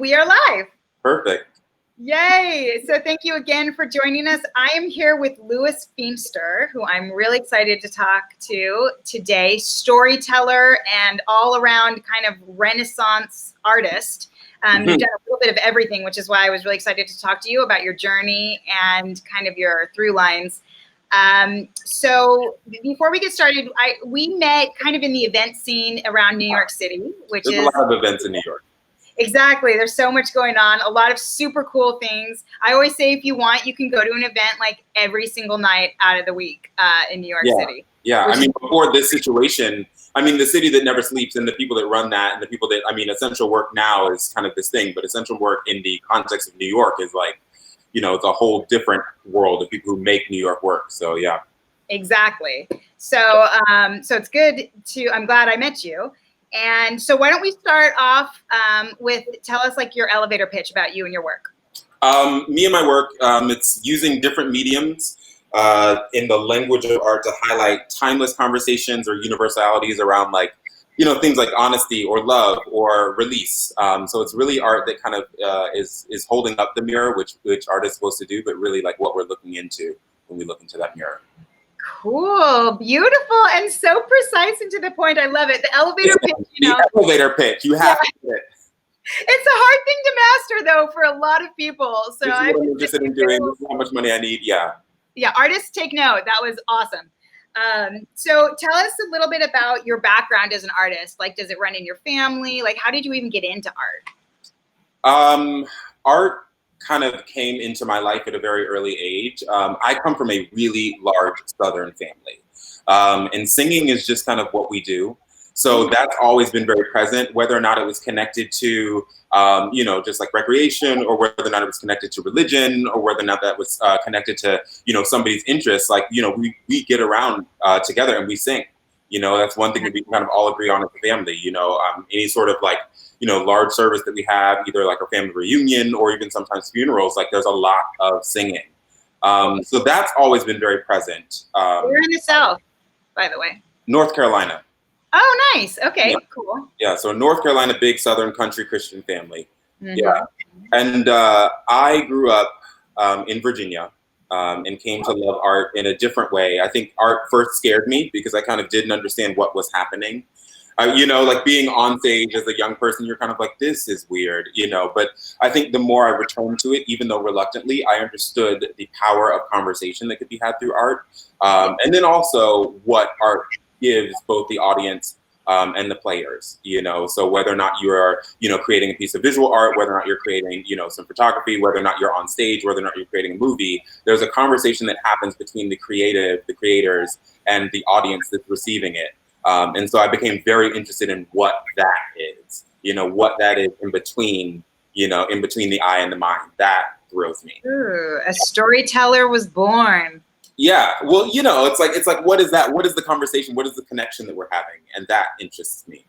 We are live. Perfect. Yay. So thank you again for joining us. I am here with Louis Feemster, who I'm really excited to talk to today. Storyteller and all around kind of Renaissance artist. You've done a little bit of everything, which is why I was really excited to talk to you about your journey and kind of your through lines. So before we get started, we met kind of in the event scene around New York City, which There's a lot of events in New York. Exactly. There's so much going on, a lot of super cool things. I always say if you want, you can go to an event like every single night out of the week in New York City. Yeah, I mean, before this situation, I mean, the city that never sleeps and the people that run that and the people that, I mean, essential work now is kind of this thing, but essential work in the context of New York is like, you know, it's a whole different world of people who make New York work. So, yeah. Exactly. So, so it's good to, I'm glad I met you. And so why don't we start off with, tell us like your elevator pitch about you and your work. Me and my work, it's using different mediums in the language of art to highlight timeless conversations or universalities around like, you know, things like honesty or love or release. So it's really art that kind of is holding up the mirror, which art is supposed to do, but really like what we're looking into when we look into that mirror. Cool, beautiful, and so precise and to the point. I love it. The elevator pitch, you know. The elevator pitch, you have to do it. It's a hard thing to master, though, for a lot of people. So this is what I'm interested in doing. This is how much money I need. Yeah. Yeah, artists take note. That was awesome. So tell us a little bit about your background as an artist. Like, does it run in your family? Like, how did you even get into art? Art kind of came into my life at a very early age. I come from a really large Southern family, and singing is just kind of what we do. So that's always been very present, whether or not it was connected to, you know, just like recreation, or whether or not it was connected to religion, or whether or not that was connected to, you know, somebody's interests. Like, you know, we get around together and we sing. You know, that's one thing that we can kind of all agree on as a family. You know, any sort of like, you know, large service that we have, either like a family reunion or even sometimes funerals, like there's a lot of singing. So that's always been very present. We're in the South, by the way. North Carolina. Oh, nice. Okay, yeah. Cool. Yeah, so North Carolina, big Southern country Christian family. Yeah, and I grew up in Virginia and came to love art in a different way. I think art first scared me because I kind of didn't understand what was happening. You know, like being on stage as a young person, you're kind of like, this is weird, you know. But I think the more I returned to it, even though reluctantly, I understood the power of conversation that could be had through art. And then also what art gives both the audience and the players, you know. So whether or not you're, you know, creating a piece of visual art, whether or not you're creating, you know, some photography, whether or not you're on stage, whether or not you're creating a movie, there's a conversation that happens between the creators, and the audience that's receiving it. And so I became very interested in what that is, you know, what that is in between, you know, in between the eye and the mind. That thrills me. Ooh, a storyteller was born. Yeah, well, you know, it's like, what is that? What is the conversation? What is the connection that we're having? And that interests me.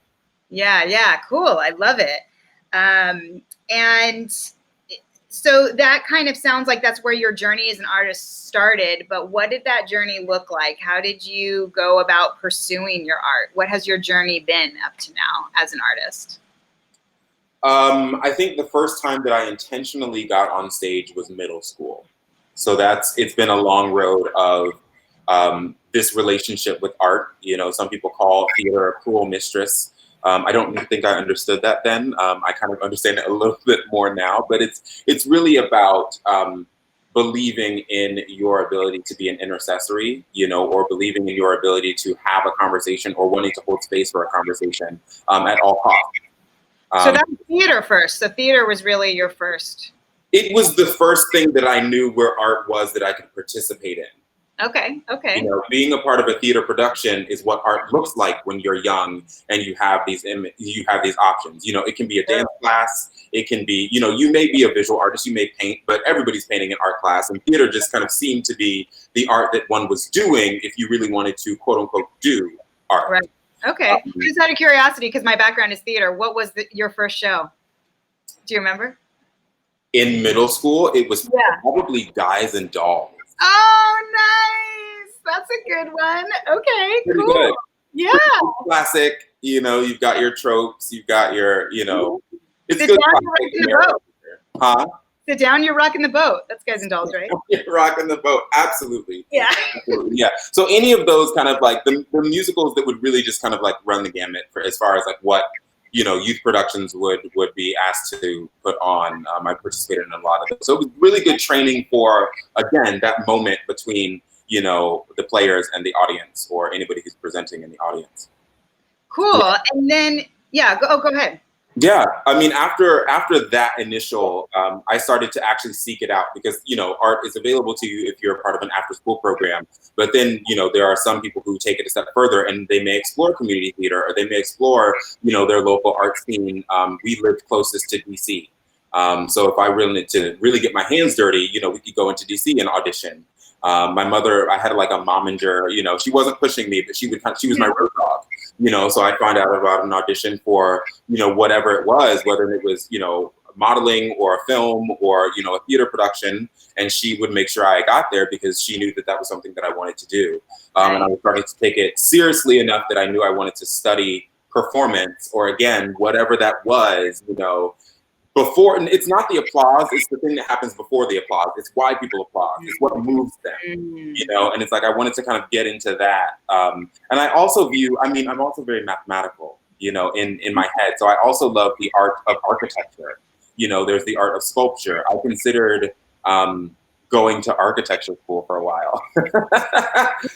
Yeah, cool. I love it. And so that kind of sounds like that's where your journey as an artist started, but what did that journey look like? How did you go about pursuing your art? What has your journey been up to now as an artist? I think the first time that I intentionally got on stage was middle school. So it's been a long road of this relationship with art. You know, some people call theater a cruel mistress. I don't think I understood that then. I kind of understand it a little bit more now, but it's really about believing in your ability to be an intercessory, you know, or believing in your ability to have a conversation or wanting to hold space for a conversation at all costs. So that was theater first. So theater was really your first. It was the first thing that I knew where art was that I could participate in. Okay. You know, being a part of a theater production is what art looks like when you're young and you have these options. You know, it can be a dance class. It can be, you know, you may be a visual artist, you may paint, but everybody's painting in art class. And theater just kind of seemed to be the art that one was doing if you really wanted to, quote unquote, do art. Right. Okay. Just out of curiosity, because my background is theater, what was your first show? Do you remember? In middle school, it was probably Guys and Dolls. Oh, nice. That's a good one. Okay, Pretty cool. good. Yeah. Classic, you know, you've got your tropes, you've got your, you know, It's Sit good. down, you're rocking the boat. Huh? Sit down, you're rocking the boat. That's guys indulge, right? You're rocking the boat. Absolutely. Yeah. Absolutely. Yeah. So any of those kind of like the musicals that would really just kind of like run the gamut for as far as like what, you know, youth productions would be asked to put on. I participated in a lot of them. So it was really good training for, again, that moment between, you know, the players and the audience, or anybody who's presenting in the audience. Cool. Yeah. And then, yeah, go ahead. Yeah, I mean, after that initial, I started to actually seek it out because, you know, art is available to you if you're a part of an after-school program. But then, you know, there are some people who take it a step further and they may explore community theater, or they may explore, you know, their local art scene. We lived closest to DC. So if I really need to really get my hands dirty, you know, we could go into DC and audition. My mother, I had like a momager, you know, she wasn't pushing me, but she was my road dog, you know, so I found out about an audition for, you know, whatever it was, whether it was, you know, modeling or a film or, you know, a theater production. And she would make sure I got there because she knew that that was something that I wanted to do. And I was starting to take it seriously enough that I knew I wanted to study performance, or again, whatever that was, you know, before. And it's not the applause, it's the thing that happens before the applause. It's why people applaud. It's what moves them, you know. And it's like I wanted to kind of get into that. And I also view, I mean, I'm also very mathematical, you know, in my head. So I also love the art of architecture. You know, there's the art of sculpture. I considered going to architecture school for a while.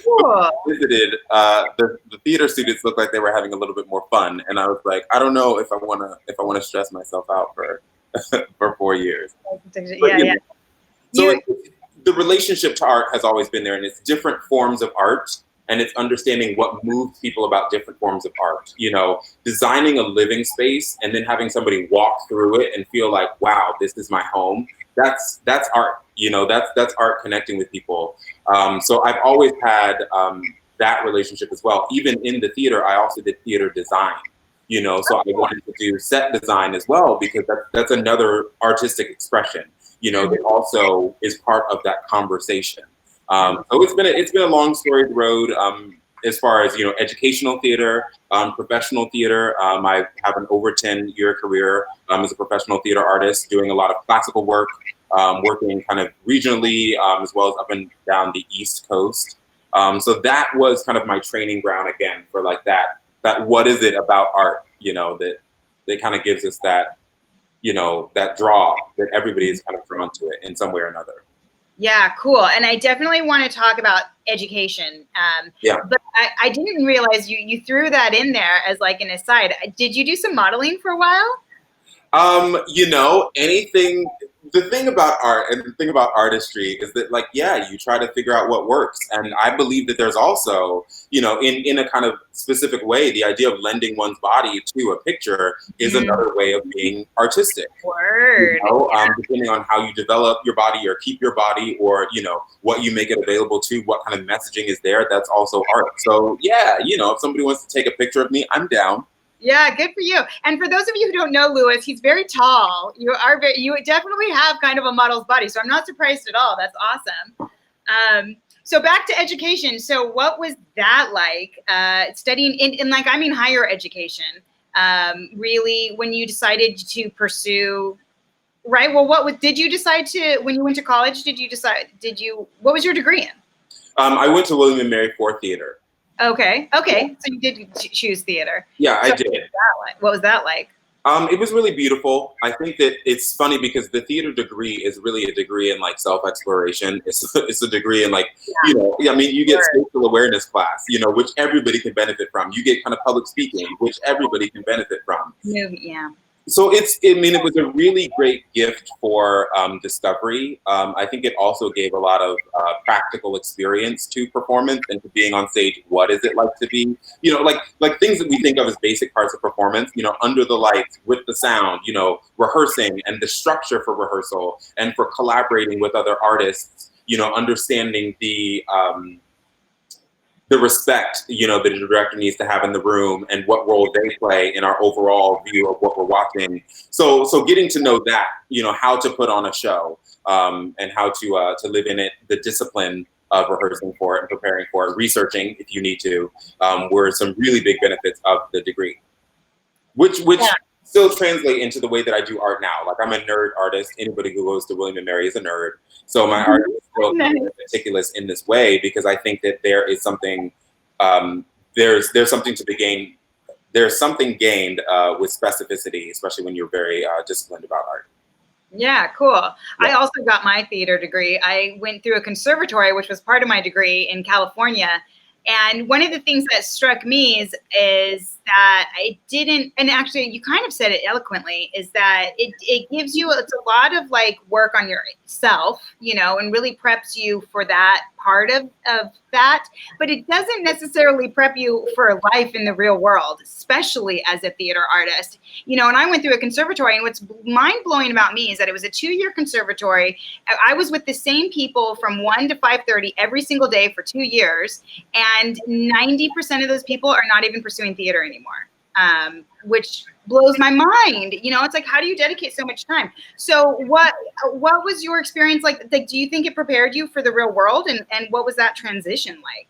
Cool. Visited, the theater students looked like they were having a little bit more fun, and I was like, I don't know if I want to stress myself out for for 4 years. Yeah. So the relationship to art has always been there, and it's different forms of art, and it's understanding what moves people about different forms of art. You know, designing a living space and then having somebody walk through it and feel like, wow, this is my home. That's art. You know, that's art connecting with people. So I've always had that relationship as well. Even in the theater, I also did theater design. You know, so I wanted to do set design as well because that's another artistic expression. You know, that also is part of that conversation. So it's been a long storied road as far as, you know, educational theater, professional theater. I have an over 10-year career as a professional theater artist, doing a lot of classical work, working kind of regionally as well as up and down the East Coast. So that was kind of my training ground again for like that what is it about art, you know, that kind of gives us that, you know, that draw that everybody is kind of drawn to it in some way or another. Yeah, cool. And I definitely want to talk about education. But I didn't realize you threw that in there as like an aside. Did you do some modeling for a while? You know, the thing about art and the thing about artistry is that, like, yeah, you try to figure out what works. And I believe that there's also, you know, in a kind of specific way, the idea of lending one's body to a picture is another way of being artistic. Word. You know, depending on how you develop your body or keep your body, or, you know, what you make it available to, what kind of messaging is there, that's also art. So yeah, you know, if somebody wants to take a picture of me, I'm down. Yeah, good for you. And for those of you who don't know Louis, he's very tall. You definitely have kind of a model's body. So I'm not surprised at all. That's awesome. So back to education. So what was that like? Studying in like, I mean, higher education. Really, when you decided to pursue, right? Well, did you decide to, when you went to college, what was your degree in? I went to William and Mary for theater. Okay. So you did choose theater. Yeah, so I did. What was that like? It was really beautiful. I think that it's funny because the theater degree is really a degree in like self-exploration. It's a degree in like, you know, I mean, you get spatial awareness class, you know, which everybody can benefit from. You get kind of public speaking, which everybody can benefit from. Yeah. So it was a really great gift for discovery. I think it also gave a lot of practical experience to performance and to being on stage. What is it like to be, you know, like things that we think of as basic parts of performance, you know, under the lights, with the sound, you know, rehearsing and the structure for rehearsal and for collaborating with other artists, you know, understanding the respect, you know, that a director needs to have in the room and what role they play in our overall view of what we're watching. So getting to know that, you know, how to put on a show and how to live in it, the discipline of rehearsing for it and preparing for it, researching if you need to, were some really big benefits of the degree. Which still translate into the way that I do art now. Like I'm a nerd artist. Anybody who goes to William and Mary is a nerd. So my art is still meticulous in this way because I think that there is something, there's something to be gained. There's something gained with specificity, especially when you're very disciplined about art. Yeah, cool. Yeah. I also got my theater degree. I went through a conservatory, which was part of my degree in California. And one of the things that struck me is that I didn't, and actually you kind of said it eloquently, is that it gives you, it's a lot of like work on yourself, you know, and really preps you for that part of that, but it doesn't necessarily prep you for life in the real world, especially as a theater artist. You know, and I went through a conservatory, and what's mind-blowing about me is that it was a 2-year conservatory. I was with the same people from 1 to 5:30 every single day for 2 years, and 90% of those people are not even pursuing theater anymore, which blows my mind. You know, it's like, how do you dedicate so much time? So what was your experience like? Like, do you think it prepared you for the real world? And what was that transition like?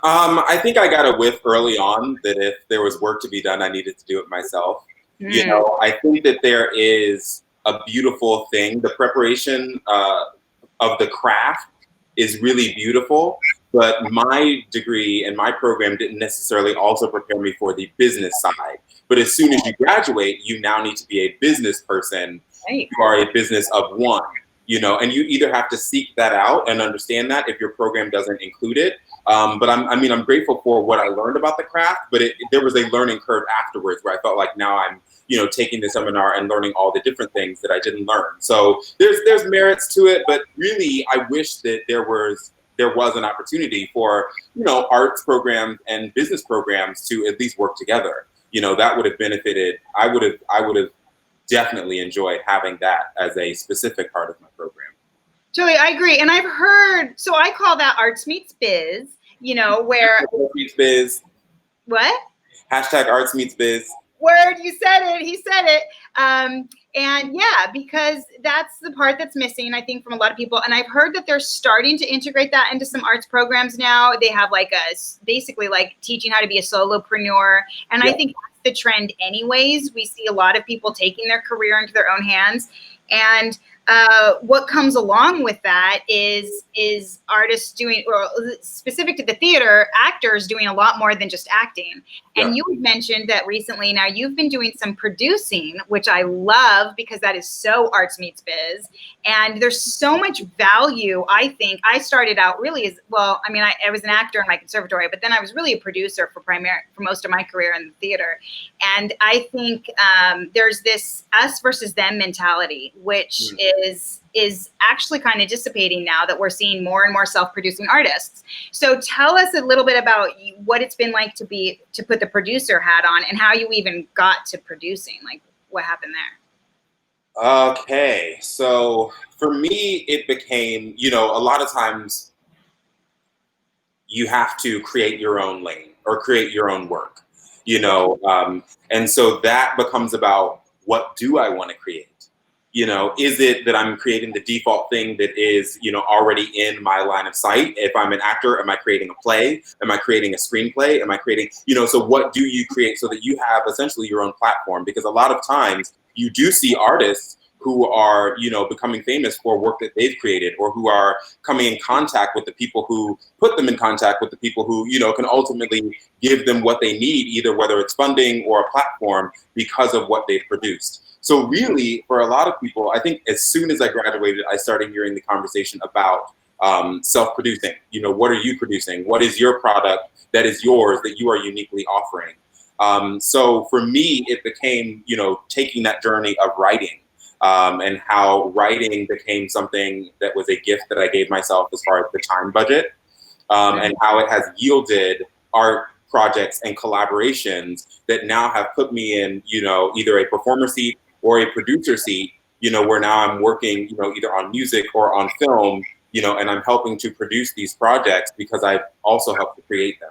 I think I got a whiff early on that if there was work to be done, I needed to do it myself. You know, I think that there is a beautiful thing. The preparation of the craft is really beautiful, but my degree and my program didn't necessarily also prepare me for the business side. But as soon as you graduate, you now need to be a business person. Right. You are a business of one, you know, and you either have to seek that out and understand that if your program doesn't include it. But I'm grateful for what I learned about the craft, but there was a learning curve afterwards where I felt like now I'm, you know, taking the seminar and learning all the different things that I didn't learn. So there's merits to it, but really I wish that there was an opportunity for, you know, arts programs and business programs to at least work together. You know, that would have benefited. I would have definitely enjoyed having that as a specific part of my program. Totally, I agree. And I've heard, so I call that arts meets biz, you know, where Arts meets biz. What? Hashtag arts meets biz. Word, you said it. He said it. And yeah, because that's the part that's missing, I think, from a lot of people. And I've heard that they're starting to integrate that into some arts programs now. They have like basically like teaching how to be a solopreneur. And I think that's the trend anyways. We see a lot of people taking their career into their own hands. And what comes along with that is artists doing, or specific to the theater, actors doing a lot more than just acting. And you mentioned that recently, now you've been doing some producing, which I love because that is so arts meets biz. And there's so much value, I think. I started out really as, well, I mean, I was an actor in my conservatory, but then I was really a producer for most of my career in the theater. And I think there's this us versus them mentality, which is actually kind of dissipating now that we're seeing more and more self-producing artists. So tell us a little bit about what it's been like to put the producer hat on and how you even got to producing, like what happened there. Okay, so for me, it became, you know, a lot of times you have to create your own lane or create your own work, you know, and so that becomes about, what do I want to create? You know, is it that I'm creating the default thing that is, you know, already in my line of sight? If I'm an actor, am I creating a play? Am I creating a screenplay? Am I creating, you know, so what do you create so that you have essentially your own platform? Because a lot of times you do see artists who are, you know, becoming famous for work that they've created, or who are coming in contact with the people who put them in contact with the people who, you know, can ultimately give them what they need, either whether it's funding or a platform, because of what they've produced. So really, for a lot of people, I think as soon as I graduated, I started hearing the conversation about self-producing. You know, what are you producing? What is your product that is yours that you are uniquely offering? So for me, it became, you know, taking that journey of writing and how writing became something that was a gift that I gave myself as far as the time budget, and how it has yielded art projects and collaborations that now have put me in, you know, either a performer seat or a producer seat, you know, where now I'm working, you know, either on music or on film, you know, and I'm helping to produce these projects because I also helped to create them.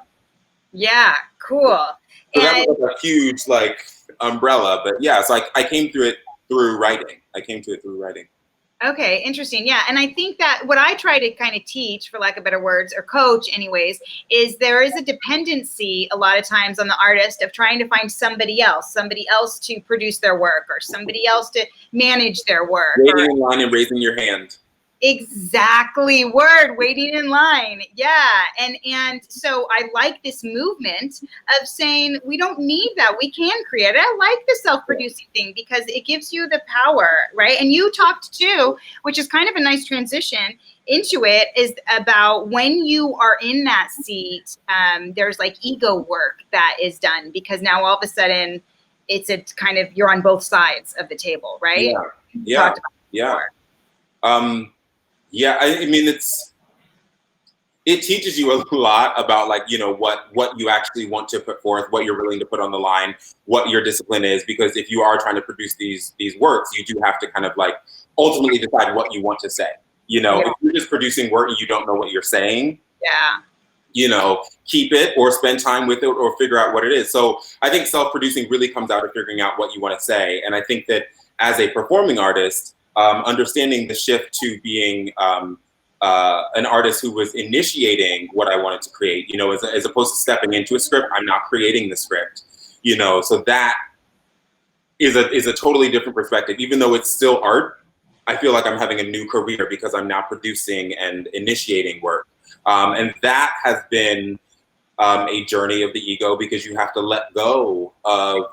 Yeah, cool. So that was a huge like umbrella, but yeah, so I came through it through writing. I came to it through writing. Okay, interesting. Yeah. And I think that what I try to kind of teach, for lack of better words, or coach anyways, is there is a dependency a lot of times on the artist of trying to find somebody else to produce their work, or somebody else to manage their work. Waiting in line and raising your hand. Exactly, waiting in line. Yeah. And so I like this movement of saying we don't need that. We can create it. I like the self-producing thing because it gives you the power, right? And you talked too, which is kind of a nice transition into it, is about when you are in that seat, there's like ego work that is done, because now all of a sudden it's a kind of, you're on both sides of the table, right? Yeah. Yeah, I mean, it teaches you a lot about, like, you know, what you actually want to put forth, what you're willing to put on the line, what your discipline is, because if you are trying to produce these works, you do have to kind of like ultimately decide what you want to say. You know, if you're just producing work and you don't know what you're saying, you know, keep it or spend time with it or figure out what it is. So I think self-producing really comes out of figuring out what you want to say. And I think that as a performing artist, understanding the shift to being an artist who was initiating what I wanted to create, you know, as opposed to stepping into a script, I'm not creating the script, you know, so that is a totally different perspective. Even though it's still art, I feel like I'm having a new career because I'm now producing and initiating work. And that has been a journey of the ego, because you have to let go of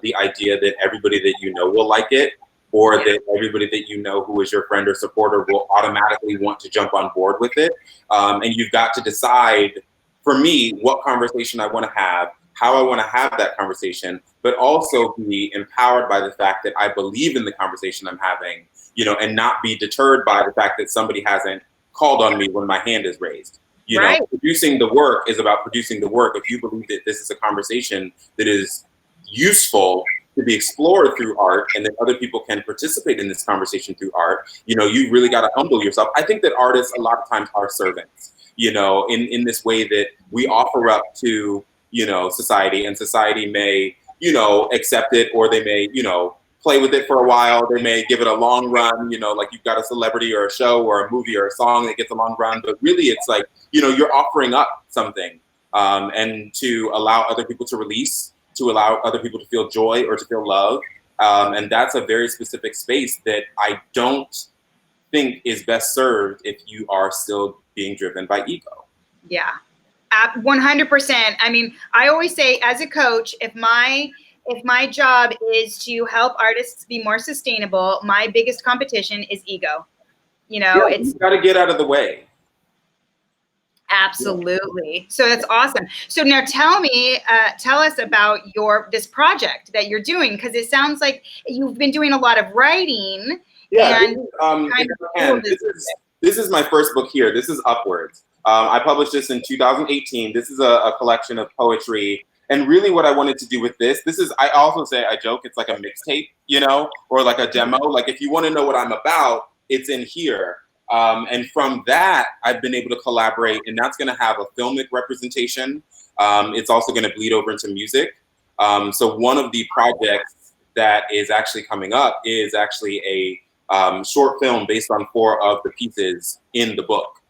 the idea that everybody that you know will like it, or that everybody that you know who is your friend or supporter will automatically want to jump on board with it. And you've got to decide, for me, what conversation I want to have, how I want to have that conversation, but also be empowered by the fact that I believe in the conversation I'm having, you know, and not be deterred by the fact that somebody hasn't called on me when my hand is raised. You know, producing the work is about producing the work. If you believe that this is a conversation that is useful to be explored through art, and that other people can participate in this conversation through art, you know, you really got to humble yourself. I think that artists a lot of times are servants, you know, in this way that we offer up to, you know, society, and society may, you know, accept it, or they may, you know, play with it for a while. They may give it a long run, you know, like you've got a celebrity or a show or a movie or a song that gets a long run, but really it's like, you know, you're offering up something, and to allow other people to release, to allow other people to feel joy or to feel love. And that's a very specific space that I don't think is best served if you are still being driven by ego. Yeah, 100%. I mean, I always say as a coach, if my job is to help artists be more sustainable, my biggest competition is ego. You know, you got to get out of the way. Absolutely. So that's awesome. So now tell us about this project that you're doing, because it sounds like you've been doing a lot of writing. Yeah, this is my first book here. This is Upwards. I published this in 2018. This is a collection of poetry. And really what I wanted to do with this is, I also say, I joke, it's like a mixtape, you know, or like a demo. Like if you want to know what I'm about, it's in here. And from that, I've been able to collaborate, and that's going to have a filmic representation. It's also going to bleed over into music. So one of the projects that is actually coming up is actually a short film based on 4 of the pieces in the book.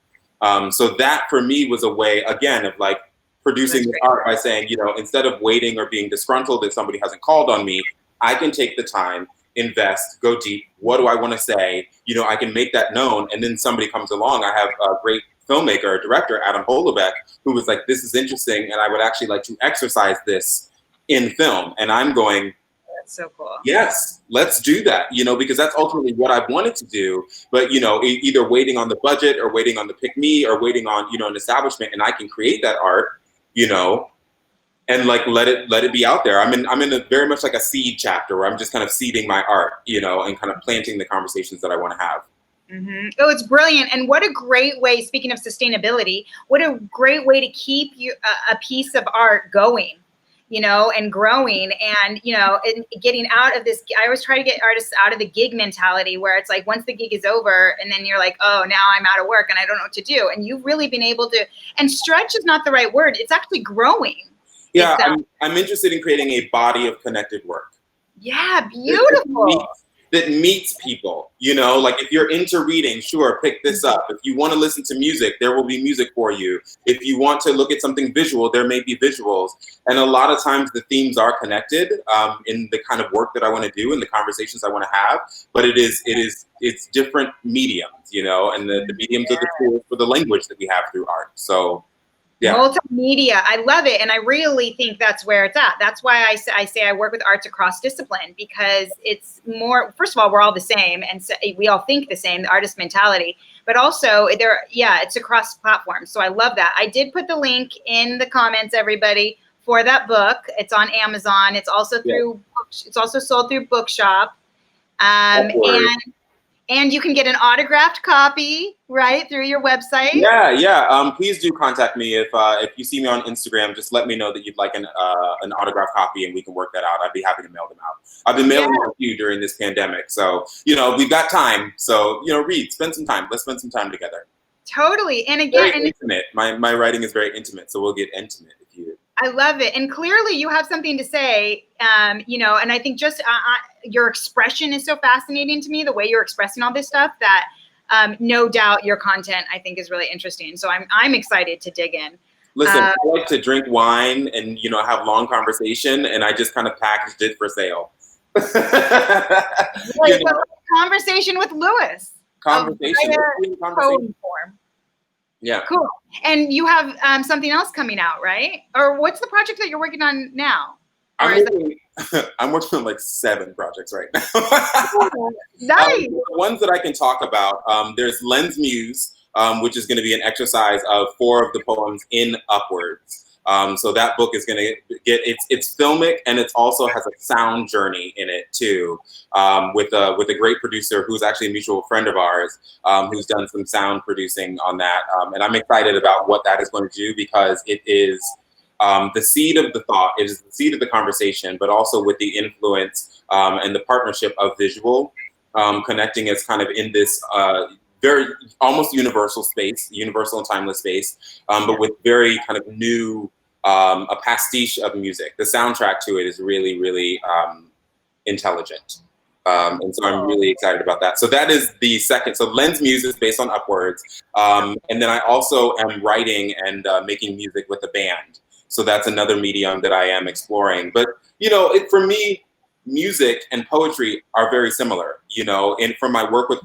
So that for me was a way, again, of like producing the art by saying, you know, instead of waiting or being disgruntled that somebody hasn't called on me, I can take the time, invest, go deep. What do I want to say? You know, I can make that known. And then somebody comes along. I have a great filmmaker, director, Adam Holobeck, who was like, this is interesting, and I would actually like to exercise this in film. And I'm going, that's so cool. Yes, let's do that, you know, because that's ultimately what I wanted to do. But, you know, either waiting on the budget or waiting on the pick me or waiting on, you know, an establishment, and I can create that art, you know, and like let it be out there. I'm in a very much like a seed chapter where I'm just kind of seeding my art, you know, and kind of planting the conversations that I want to have. Mm-hmm. Oh, it's brilliant. And what a great way, speaking of sustainability, what a great way to keep a piece of art going, you know, and growing, and, you know, and getting out of this. I always try to get artists out of the gig mentality where it's like, once the gig is over and then you're like, oh, now I'm out of work and I don't know what to do. And you've really been able to, and stretch is not the right word. It's actually growing. Yeah, I'm interested in creating a body of connected work. Yeah, beautiful. that meets people, you know, like if you're into reading, sure, pick this up. If you want to listen to music, there will be music for you. If you want to look at something visual, there may be visuals. And a lot of times the themes are connected in the kind of work that I want to do and the conversations I want to have, but it's different mediums, you know, and the mediums are the tools for the language that we have through art. So yeah. Multimedia. I love it. And I really think that's where it's at. That's why I say I work with arts across discipline, because it's more, first of all, we're all the same. And so we all think the same, the artist mentality, but also it's across platforms. So I love that. I did put the link in the comments, everybody, for that book. It's on Amazon. It's also it's also sold through Bookshop. And you can get an autographed copy, right, through your website. Yeah. Please do contact me if you see me on Instagram. Just let me know that you'd like an autographed copy, and we can work that out. I'd be happy to mail them out. I've been mailing them to you during this pandemic, so you know we've got time. So you know, spend some time. Let's spend some time together. Totally, and again, very intimate. My writing is very intimate, so we'll get intimate if you. I love it. And clearly you have something to say, you know, and I think just your expression is so fascinating to me, the way you're expressing all this stuff, that no doubt your content, I think, is really interesting. So I'm excited to dig in. Listen, I like to drink wine and, you know, have long conversation, and I just kind of packaged it for sale. Conversation with Lewis. Conversation. Yeah. Cool. And you have something else coming out, right? Or what's the project that you're working on now? I'm working on like 7 projects right now. Nice. The ones that I can talk about, there's Lens Muse, which is going to be an exercise of 4 of the poems in Upwards. So that book is going to get, it's filmic, and it also has a sound journey in it too, with a great producer who's actually a mutual friend of ours, who's done some sound producing on that. And I'm excited about what that is going to do, because it is the seed of the thought, it is the seed of the conversation, but also with the influence and the partnership of visual, connecting us kind of in this very almost universal space, universal and timeless space, but with very kind of new, a pastiche of music. The soundtrack to it is really, really intelligent. And so I'm really excited about that. So that is the second. So Lens Muse is based on Upwards. And then I also am writing and making music with a band. So that's another medium that I am exploring. But, you know, for me, music and poetry are very similar, you know, and from my work with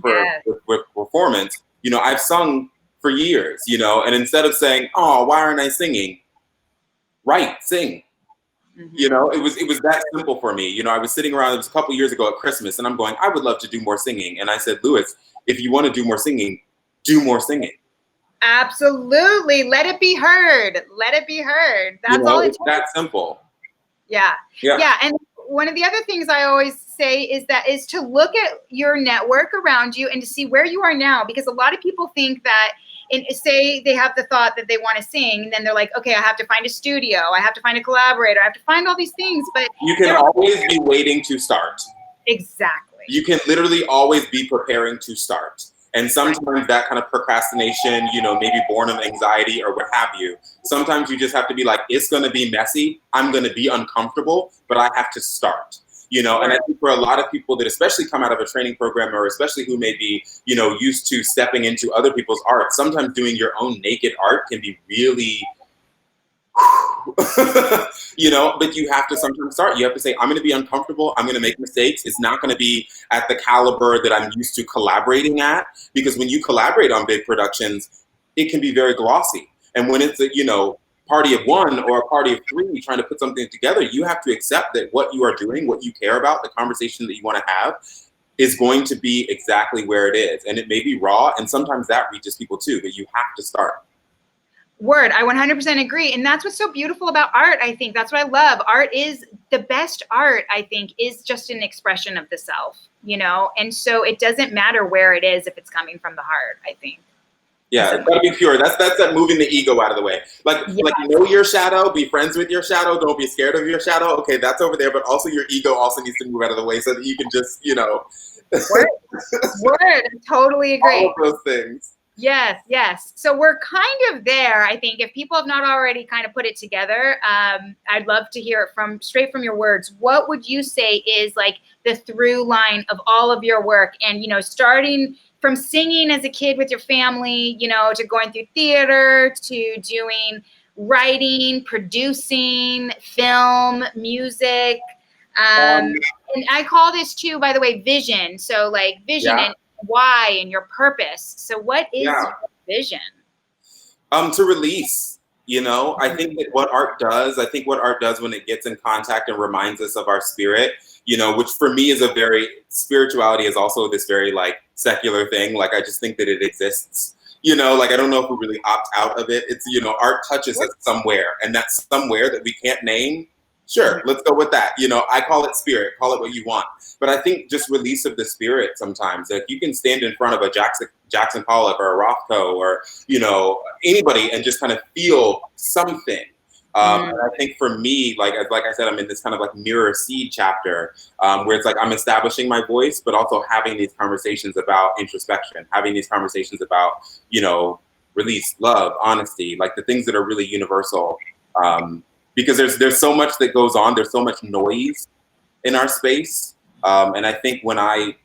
performance, you know, I've sung for years, you know, and instead of saying, oh, why aren't I singing? Write, sing. Mm-hmm. You know, it was that simple for me. You know, I was sitting around, it was a couple years ago at Christmas, and I'm going, I would love to do more singing. And I said, Lewis, if you want to do more singing, do more singing. Absolutely. Let it be heard. Let it be heard. That's, you know, all it takes. That simple. Yeah. And one of the other things I always say is to look at your network around you and to see where you are now, because a lot of people think that, say they have the thought that they want to sing, and then they're like, okay, I have to find a studio, I have to find a collaborator, I have to find all these things, but you can always be waiting to start. Exactly. You can literally always be preparing to start. And sometimes that kind of procrastination, you know, maybe born of anxiety or what have you, sometimes you just have to be like, it's going to be messy, I'm going to be uncomfortable, but I have to start. You know, and I think for a lot of people that especially come out of a training program, or especially who may be, you know, used to stepping into other people's art, sometimes doing your own naked art can be really, you know, but you have to sometimes start. You have to say, I'm going to be uncomfortable. I'm going to make mistakes. It's not going to be at the caliber that I'm used to collaborating at, because when you collaborate on big productions, it can be very glossy. And when it's a, you know, party of 1 or a party of 3 trying to put something together, you have to accept that what you are doing, what you care about, the conversation that you want to have is going to be exactly where it is. And it may be raw, and sometimes that reaches people too, but you have to start. Word, I 100% agree. And that's what's so beautiful about art, I think. That's what I love. Art is the best art, I think, is just an expression of the self, you know? And so it doesn't matter where it is if it's coming from the heart, I think. Yeah, it's gotta be pure. That's that moving the ego out of the way. Like know your shadow, be friends with your shadow, don't be scared of your shadow. Okay, that's over there, but also your ego also needs to move out of the way so that you can just, you know. Word. I totally agree. All of those things. Yes, yes. So we're kind of there. I think if people have not already kind of put it together, I'd love to hear it from straight from your words. What would you say is like the through line of all of your work? And, you know, starting from singing as a kid with your family, you know, to going through theater, to doing writing, producing, film, music. Um, And I call this too, by the way, vision. So like vision yeah, and why and your purpose. So what is yeah. your vision? To release, you know, I think that what art does, I think what art does when it gets in contact and reminds us of our spirit, you know, which for me is a very, spirituality is also this very like secular thing. Like, I just think that it exists, you know, like, I don't know if we really opt out of it. It's, you know, art touches us somewhere, and that's somewhere that we can't name. Sure, let's go with that. You know, I call it spirit, call it what you want. But I think just release of the spirit sometimes. Like, you can stand in front of a Jackson Pollock or a Rothko or, you know, anybody and just kind of feel something. And I think for me, like I said, I'm in this kind of like mirror seed chapter where it's like I'm establishing my voice, but also having these conversations about introspection, having these conversations about, you know, release, love, honesty, like the things that are really universal. Because there's so much that goes on. There's so much noise in our space. And I think when I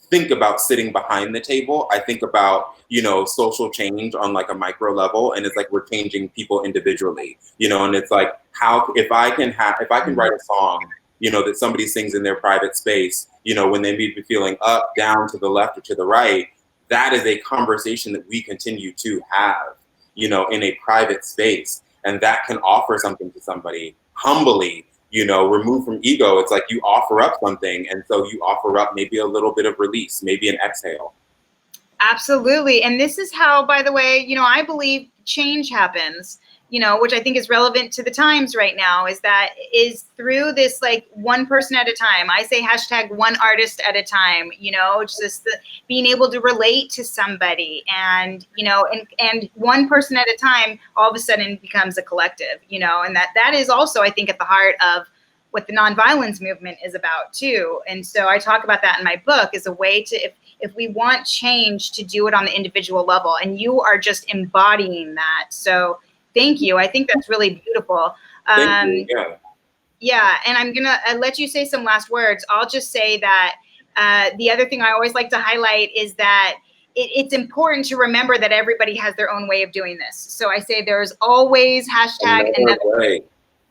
think about sitting behind the table, I think about, you know, social change on like a micro level. And it's like we're changing people individually, you know, and it's like, how, if I can write a song, you know, that somebody sings in their private space, you know, when they may be feeling up, down, to the left, or to the right, that is a conversation that we continue to have, you know, in a private space. And that can offer something to somebody humbly, you know, removed from ego. It's like you offer up something. And so you offer up maybe a little bit of release, maybe an exhale. Absolutely. And this is how, by the way, you know, I believe change happens, you know, which I think is relevant to the times right now, is through this like one person at a time. I say hashtag one artist at a time, you know, just being able to relate to somebody and, you know, and one person at a time all of a sudden becomes a collective, you know, and that is also, I think, at the heart of what the nonviolence movement is about too. And so I talk about that in my book as a way to, if we want change, to do it on the individual level, and you are just embodying that. So thank you. I think that's really beautiful. Thank you. Yeah. Yeah, and I'm gonna let you say some last words. I'll just say that the other thing I always like to highlight is that it's important to remember that everybody has their own way of doing this. So I say there's always hashtag another way.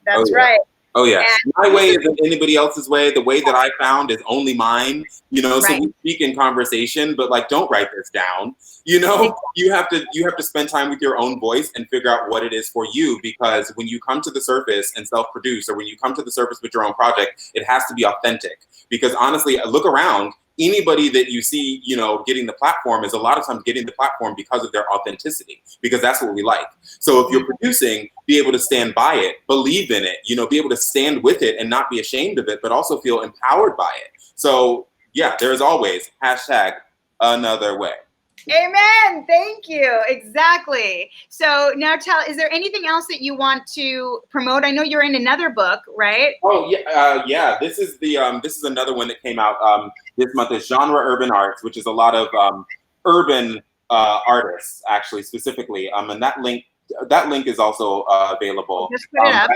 That's right. Oh, yeah. My way isn't anybody else's way. The way that I found is only mine, you know, so we speak in conversation, but like, don't write this down. You know, you have to spend time with your own voice and figure out what it is for you, because when you come to the surface and self-produce, or when you come to the surface with your own project, it has to be authentic. Because honestly, look around. Anybody that you see, you know, getting the platform is a lot of times getting the platform because of their authenticity, because that's what we like. So if you're producing, be able to stand by it, believe in it, you know, be able to stand with it and not be ashamed of it, but also feel empowered by it. So yeah, there's always hashtag another way. Amen. Thank you. Exactly. So now is there anything else that you want to promote? I know you're in another book, right? Oh yeah. Yeah. This is another one that came out this month. Is Genre Urban Arts, which is a lot of urban artists, actually, specifically. And that link is also available. Just put it up.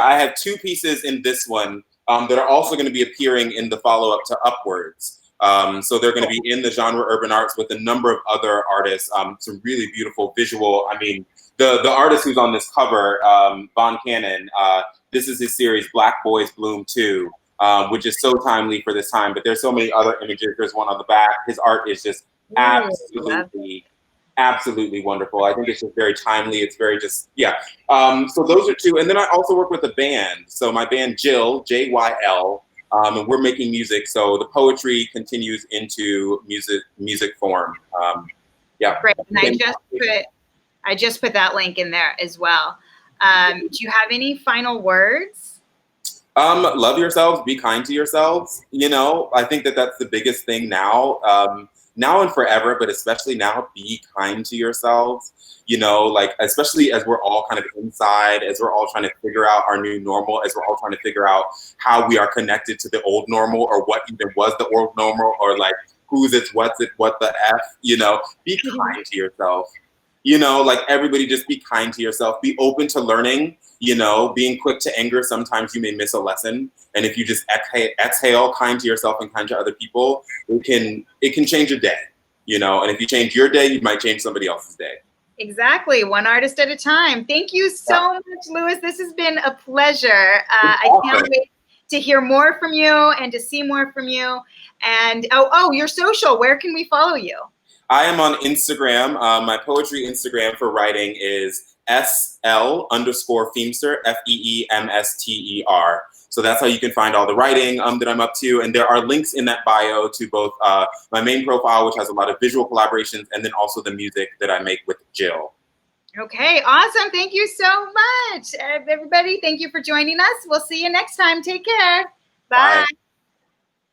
I have two pieces in this one that are also going to be appearing in the follow-up to Upwards. So they're going to be in the Genre Urban Arts with a number of other artists, some really beautiful visual. I mean, the artist who's on this cover, Von Cannon, this is his series Black Boys Bloom 2, which is so timely for this time, but there's so many other images. There's one on the back. His art is just absolutely wonderful. I think it's just very timely. It's very just, yeah. So those are two. And then I also work with a band. So my band, JYL, JYL, and we're making music. So the poetry continues into music form. Yeah. Great. And I just put that link in there as well. Do you have any final words? Love yourselves, be kind to yourselves. You know, I think that that's the biggest thing now. Now and forever, but especially now, be kind to yourselves. You know, like, especially as we're all kind of inside, as we're all trying to figure out our new normal, as we're all trying to figure out how we are connected to the old normal, or what even was the old normal, or like who's it, what's it, what the F, you know, be kind to yourself. You know, like everybody just be kind to yourself, be open to learning, you know, being quick to anger. Sometimes you may miss a lesson. And if you just exhale kind to yourself and kind to other people, it can change your day, you know, and if you change your day, you might change somebody else's day. Exactly. One artist at a time. Thank you so much, Louis. This has been a pleasure. I can't wait to hear more from you and to see more from you. And your social, where can we follow you? I am on Instagram. My poetry Instagram for writing is SL_Feemster, FEEMSTER. So that's how you can find all the writing that I'm up to. And there are links in that bio to both my main profile, which has a lot of visual collaborations, and then also the music that I make with Jill. Okay, awesome. Thank you so much. Everybody, thank you for joining us. We'll see you next time. Take care. Bye. Bye.